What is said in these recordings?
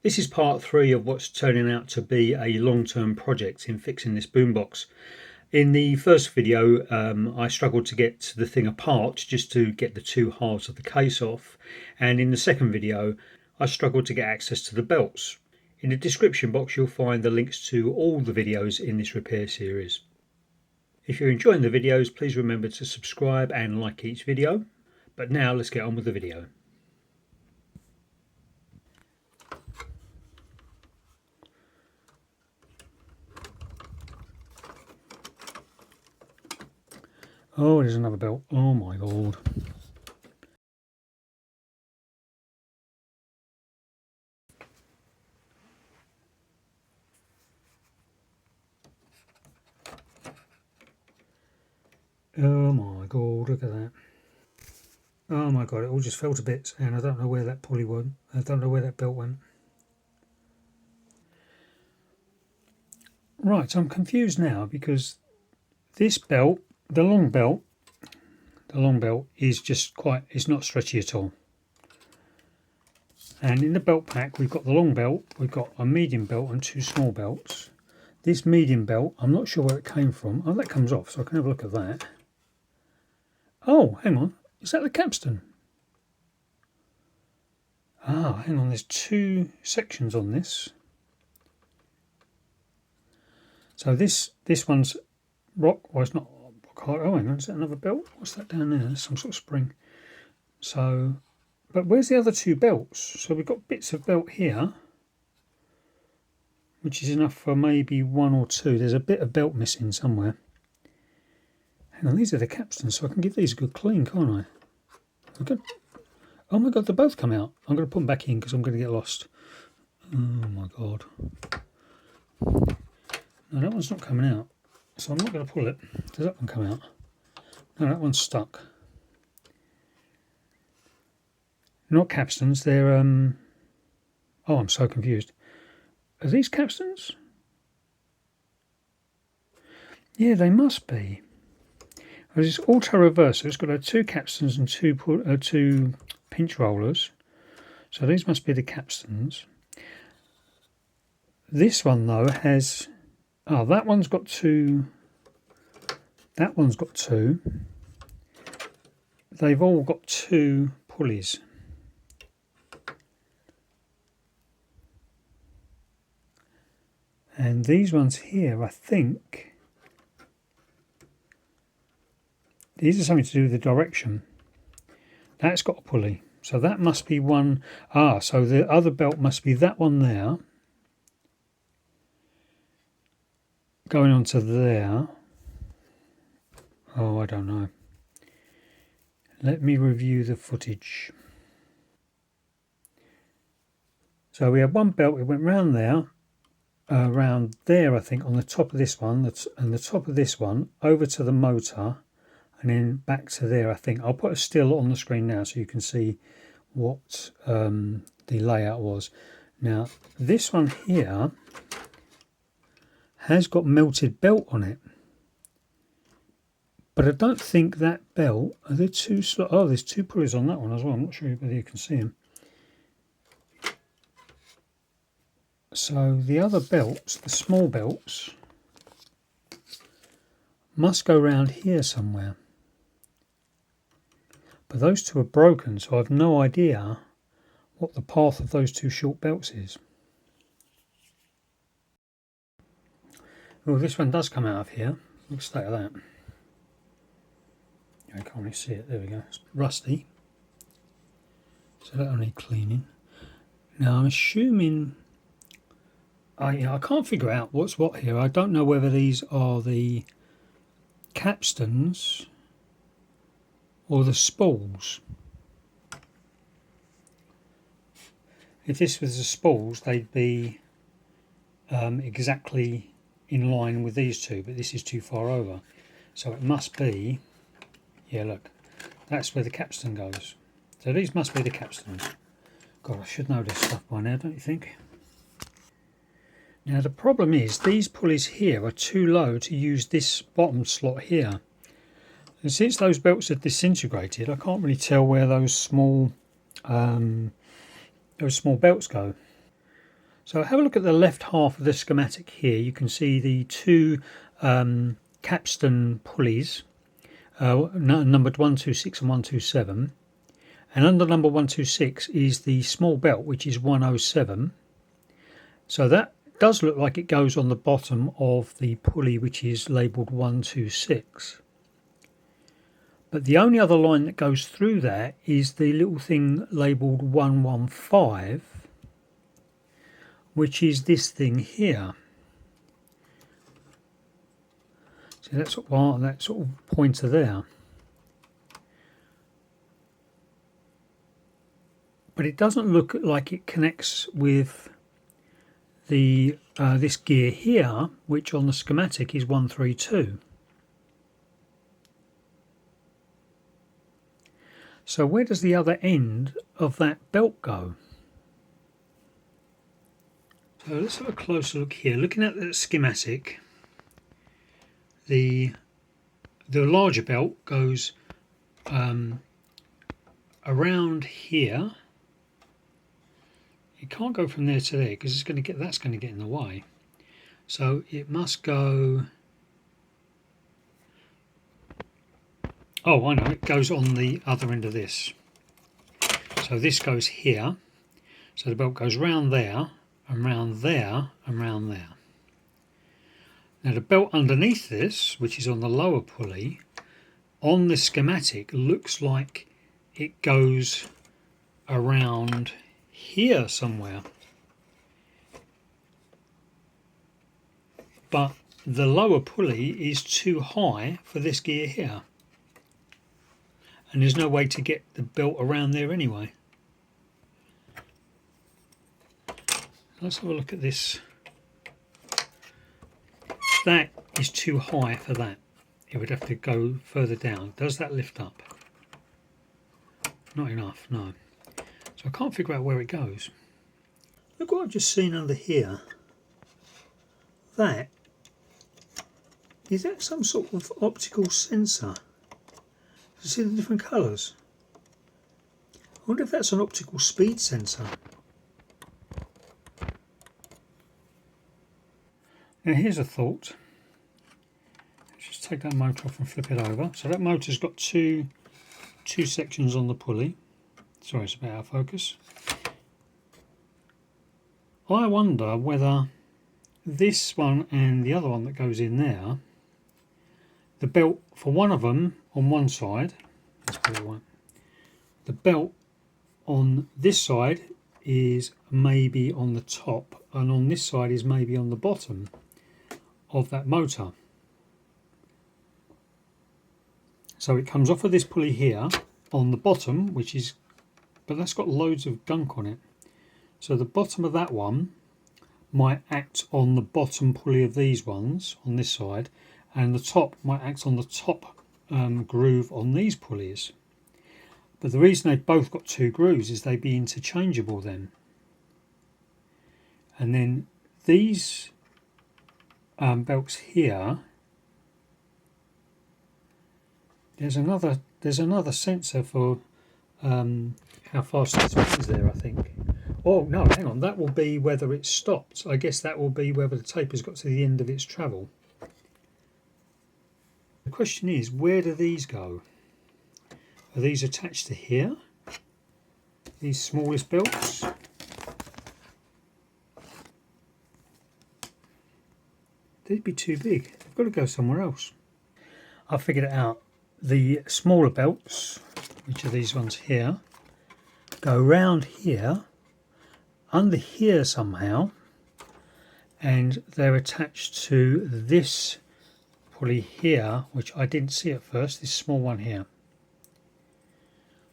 This is part 3 of what's turning out to be a long-term project in fixing this boombox. In the first video, I struggled to get the thing apart just to get the two halves of the case off, and in the second video I struggled to get access to the belts. In the description box you'll find the links to all the videos in this repair series. If you're enjoying the videos, please remember to subscribe and like each video. But now let's get on with the video. Oh, there's another belt. Oh my god. Oh my god, look at that. Oh my god, it all just fell to bits, and I don't know where that pulley went. I don't know where that belt went. Right, I'm confused now because this belt, the long belt is just it's not stretchy at all. And in the belt pack we've got the long belt, we've got a medium belt and two small belts. This medium belt, I'm not sure where it came from. Oh, that comes off, so I can have a look at that. Oh, hang on, is that the capstan? Ah, hang on, there's two sections on this. So this one's rock, well it's not rock hard. Oh hang on, is that another belt? What's that down there? There's some sort of spring. So, but where's the other two belts? So we've got bits of belt here, which is enough for maybe one or two. There's a bit of belt missing somewhere. Hang on, these are the capstans, so I can give these a good clean, can't I? Okay. Oh my god, they both come out. I'm going to put them back in because I'm going to get lost. Oh my god. No, that one's not coming out, so I'm not going to pull it. Does that one come out? No, that one's stuck. Not capstans, they're oh, I'm so confused. Are these capstans? Yeah, they must be. It's auto reverse, so it's got two capstans and two pinch rollers. So these must be the capstans. This one though has, oh, that one's got two. That one's got two. They've all got two pulleys. And these ones here, I think, these are something to do with the direction. That's got a pulley. So that must be one. Ah, so the other belt must be that one there. Going on to there. Oh, I don't know. Let me review the footage. So we had one belt, it went round there. Around there I think on the top of this one and the top of this one over to the motor and then back to there. I think I'll put a still on the screen now so you can see what the layout was. Now this one here has got melted belt on it, but I don't think that belt, are there two oh, there's two pulleys on that one as well. I'm not sure whether you can see them. So the other belts, the small belts, must go round here somewhere. But those two are broken, so I've no idea what the path of those two short belts is. Oh, this one does come out of here. Looks like that. I can't really see it. There we go. It's rusty. So that'll need cleaning. Now I'm assuming... I can't figure out what's what here. I don't know whether these are the capstans or the spools. If this was the spools, they'd be exactly in line with these two, but this is too far over. So it must be, yeah, look, that's where the capstan goes. So these must be the capstans. God, I should know this stuff by now, don't you think? Now the problem is these pulleys here are too low to use this bottom slot here. And since those belts are disintegrated, I can't really tell where those small belts go. So have a look at the left half of the schematic here. You can see the two capstan pulleys, numbered 126 and 127. And under number 126 is the small belt, which is 107. So that does look like it goes on the bottom of the pulley, which is labelled 126. But the only other line that goes through that is the little thing labelled 115, which is this thing here. So that's that sort of pointer there. But it doesn't look like it connects with the this gear here, which on the schematic is 132. So where does the other end of that belt go? So let's have a closer look here. Looking at the schematic, the larger belt goes around here. It can't go from there to there because that's going to get in the way. So it must go. Oh, I know, it goes on the other end of this. So this goes here. So the belt goes round there, and round there, and round there. Now the belt underneath this, which is on the lower pulley, on the schematic looks like it goes around here somewhere. But the lower pulley is too high for this gear here. And there's no way to get the belt around there anyway. Let's have a look at this. That is too high for that. It would have to go further down. Does that lift up? Not enough, no. So I can't figure out where it goes. Look what I've just seen under here. Is that some sort of optical sensor? You see the different colours? I wonder if that's an optical speed sensor. Now here's a thought. Let's just take that motor off and flip it over. So that motor's got two sections on the pulley. Sorry, it's a bit out of focus. I wonder whether this one and the other one that goes in there, the belt for one of them on one side, let's put it one, the belt on this side is maybe on the top, and on this side is maybe on the bottom of that motor. So it comes off of this pulley here on the bottom, which is, but that's got loads of gunk on it. So the bottom of that one might act on the bottom pulley of these ones on this side, and the top might act on the top groove on these pulleys. But the reason they've both got two grooves is they'd be interchangeable then. And then these belts here, there's another sensor for how fast it spins there, I think. Oh no, hang on, that will be whether it's stopped. I guess that will be whether the taper's got to the end of its travel. The question is, where do these go? Are these attached to here? These smallest belts? They'd be too big. They've got to go somewhere else. I figured it out. The smaller belts, which are these ones here, go round here, under here somehow, and they're attached to this pulley here, which I didn't see at first, this small one here.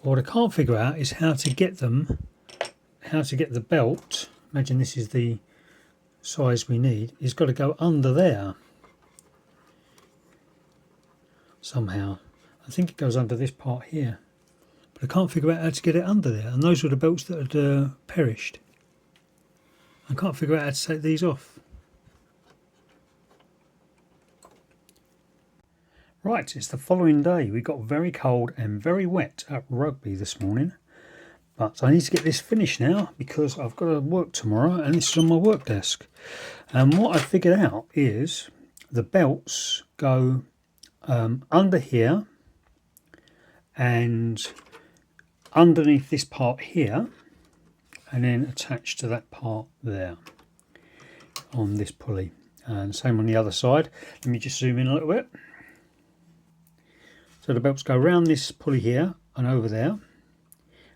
What I can't figure out is how to get them, how to get the belt, imagine this is the size we need, it's got to go under there somehow. I think it goes under this part here, but I can't figure out how to get it under there, and those were the belts that had perished. I can't figure out how to take these off. Right, it's the following day. We got very cold and very wet at rugby this morning, But I need to get this finished now because I've got to work tomorrow and this is on my work desk. And what I figured out is the belts go under here and underneath this part here, and then attached to that part there on this pulley. And same on the other side. Let me just zoom in a little bit. So the belts go around this pulley here and over there,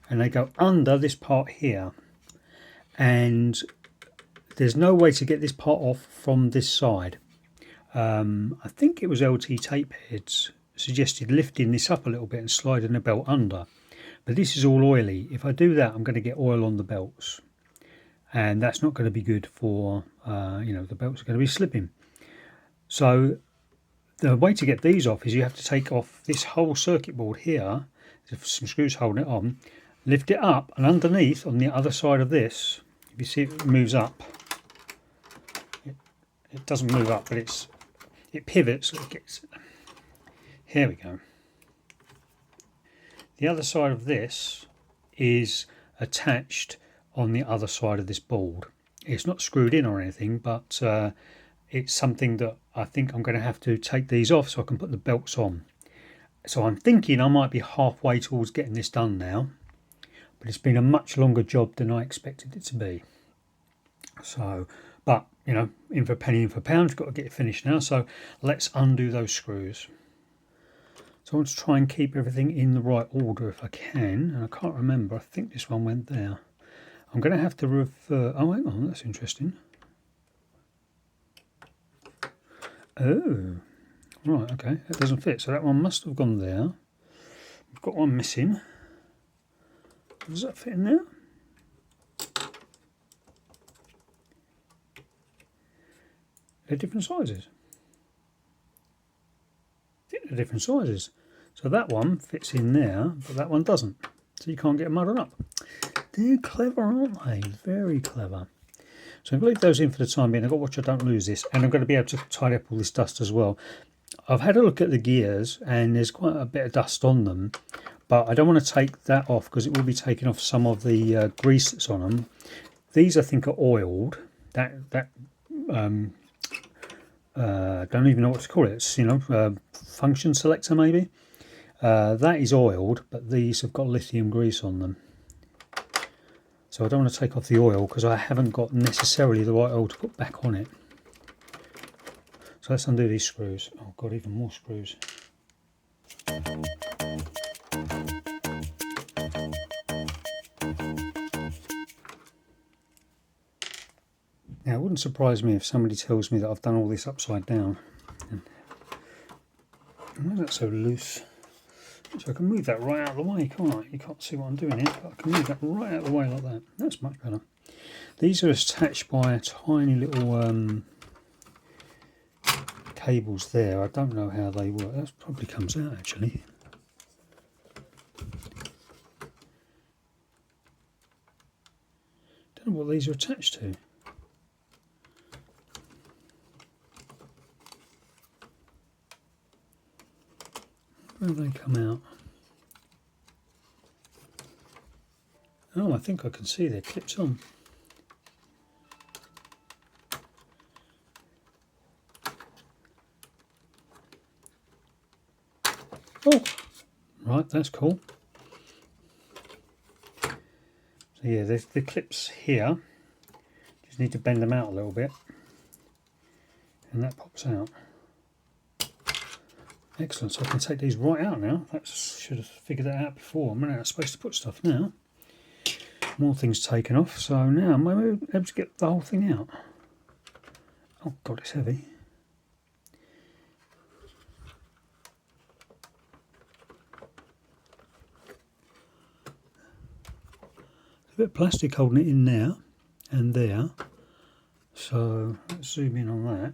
and they go under this part here. And there's no way to get this part off from this side. I think it was LT tape heads suggested lifting this up a little bit and sliding the belt under, but this is all oily. If I do that, I'm going to get oil on the belts, and that's not going to be good for the belts are going to be slipping. So the way to get these off is you have to take off this whole circuit board here. There's some screws holding it on, lift it up, and underneath on the other side of this, if you see it moves up, it doesn't move up, but it pivots. So it gets, here we go. The other side of this is attached on the other side of this board. It's not screwed in or anything, but it's something that I think I'm going to have to take these off so I can put the belts on. So I'm thinking I might be halfway towards getting this done now, but it's been a much longer job than I expected it to be. So, but in for a penny, in for a pound, you've got to get it finished now. So let's undo those screws. So I want to try and keep everything in the right order if I can, and I can't remember. I think this one went there. I'm going to have to refer. Oh, hang on, that's interesting. Oh, right, okay, that doesn't fit. So that one must have gone there. We've got one missing. Does that fit in there? They're different sizes. I think they're different sizes. So that one fits in there, but that one doesn't. So you can't get them muddled up. They're clever, aren't they? Very clever. So I'm going to leave those in for the time being. I've got to watch I don't lose this, and I'm going to be able to tidy up all this dust as well. I've had a look at the gears, and there's quite a bit of dust on them, but I don't want to take that off because it will be taking off some of the grease that's on them. These I think are oiled. Don't even know what to call it. It's function selector maybe. That is oiled, but these have got lithium grease on them. So I don't want to take off the oil because I haven't got necessarily the right oil to put back on it. So let's undo these screws. Oh god, even more screws. Now it wouldn't surprise me if somebody tells me that I've done all this upside down. And why is that so loose? So I can move that right out of the way, can't I? You can't see what I'm doing here, but I can move that right out of the way like that. That's much better. These are attached by tiny little cables there. I don't know how they work. That probably comes out actually. Don't know what these are attached to. Where do they come out? Oh, I think I can see they're clips on. Oh, right, that's cool. So yeah, there's the clips here. Just need to bend them out a little bit, and that pops out. Excellent, so I can take these right out now. That should have figured that out before. I'm not supposed to put stuff now. More things taken off, so now I'm able to get the whole thing out. Oh god, it's heavy. There's a bit of plastic holding it in there and there. So let's zoom in on that.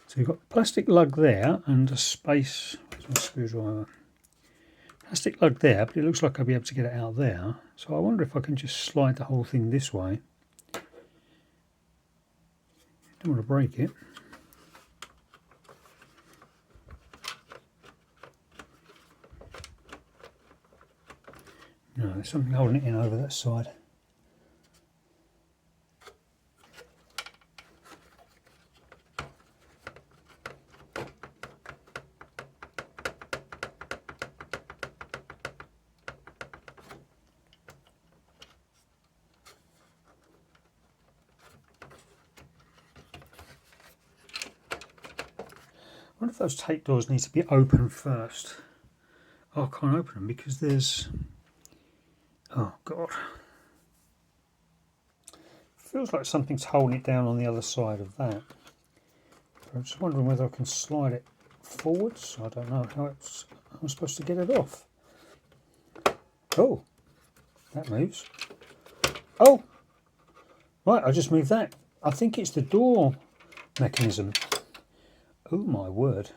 So you've got a plastic lug there and a space, where's my screwdriver? Plastic lug there, but it looks like I'll be able to get it out there. So I wonder if I can just slide the whole thing this way. Don't want to break it. No, there's something holding it in over that side. I wonder if those tape doors need to be open first. Oh, I can't open them because there's... Oh, God. Feels like something's holding it down on the other side of that. I'm just wondering whether I can slide it forwards. I don't know how I'm supposed to get it off. Oh, that moves. Oh, right, I just moved that. I think it's the door mechanism. Oh my word.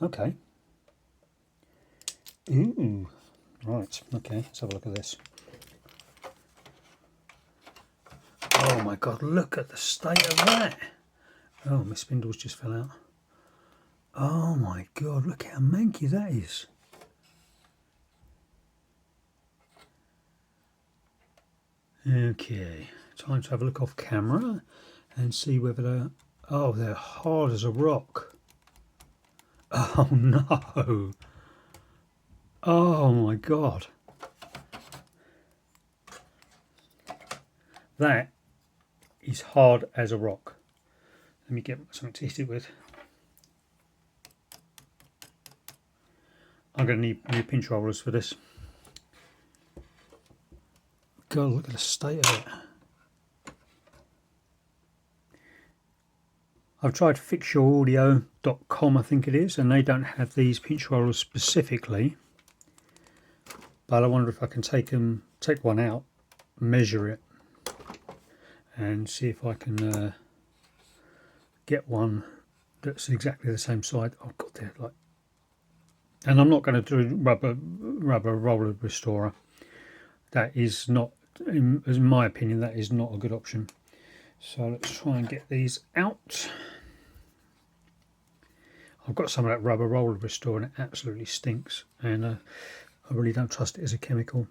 Okay. Ooh. Right, okay, let's have a look at this. Oh my God, look at the state of that. Oh, my spindles just fell out. Oh my God, look how manky that is. Okay, time to have a look off camera and see whether they're... Oh, they're hard as a rock. Oh no. Oh my God. That is hard as a rock. Let me get something to hit it with. I'm going to need new pinch rollers for this. God, look at the state of it. I've tried fixyouraudio.com, I think it is, and they don't have these pinch rollers specifically. But I wonder if I can take one out, measure it, and see if I can get one that's exactly the same size. Oh God, they're like... And I'm not going to do rubber roller restorer. That is not, in my opinion, that is not a good option. So let's try and get these out. I've got some of that rubber roller restorer and it absolutely stinks, and I really don't trust it as a chemical.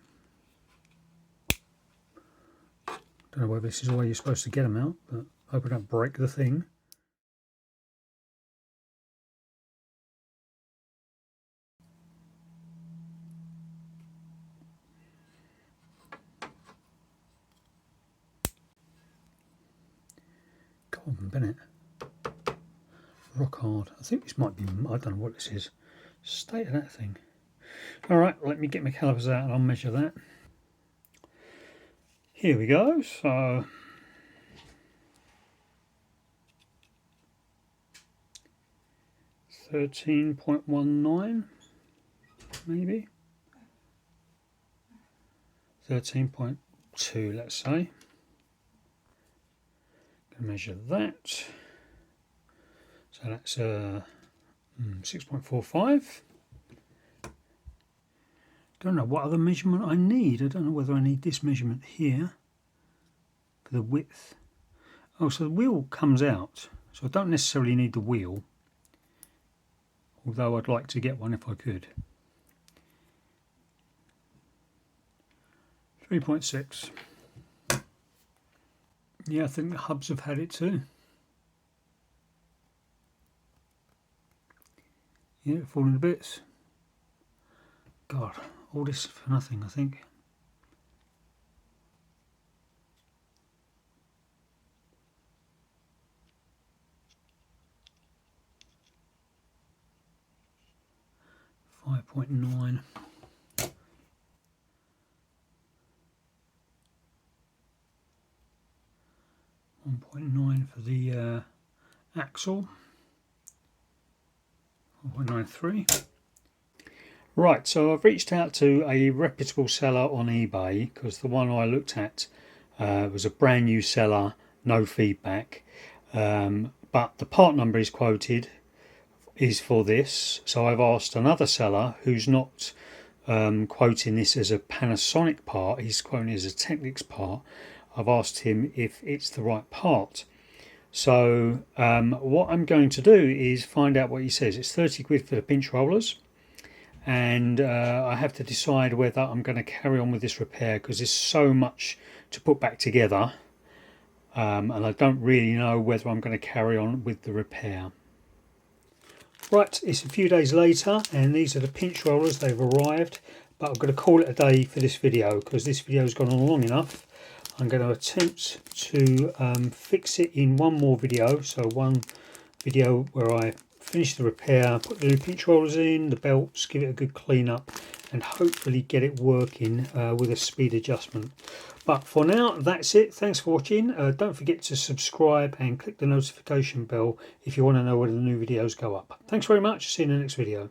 Don't know whether this is the way you're supposed to get them out, but I hope I don't break the thing. Come on, Bennett. Rock hard. I think this might be, I don't know what this is. State of that thing. Alright, let me get my calipers out and I'll measure that. Here we go. So 13.19 maybe. 13.2, let's say. Measure that. So that's 6.45. Don't know what other measurement I need. I don't know whether I need this measurement here for the width. Oh, so the wheel comes out. So I don't necessarily need the wheel, although I'd like to get one if I could. 3.6. Yeah, I think the hubs have had it too. Yeah, falling to bits. God, all this for nothing, I think. .9. 1.9 for the axle. 1.93. Right, so I've reached out to a reputable seller on eBay because the one I looked at was a brand new seller, no feedback. But the part number is quoted is for this, so I've asked another seller who's not quoting this as a Panasonic part, he's quoting it as a Technics part. I've asked him if it's the right part. So what I'm going to do is find out what he says. It's 30 quid for the pinch rollers, and I have to decide whether I'm going to carry on with this repair, because there's so much to put back together, and I don't really know whether I'm going to carry on with the repair. Right, it's a few days later, and these are the pinch rollers. They've arrived, but I'm going to call it a day for this video because this video has gone on long enough. I'm going to attempt to fix it in one more video, so one video where I finish the repair, put the new pinch rollers in, the belts, give it a good clean up, and hopefully get it working with a speed adjustment. But for now, that's it. Thanks for watching. Don't forget to subscribe and click the notification bell if you want to know when the new videos go up. Thanks very much. See you in the next video.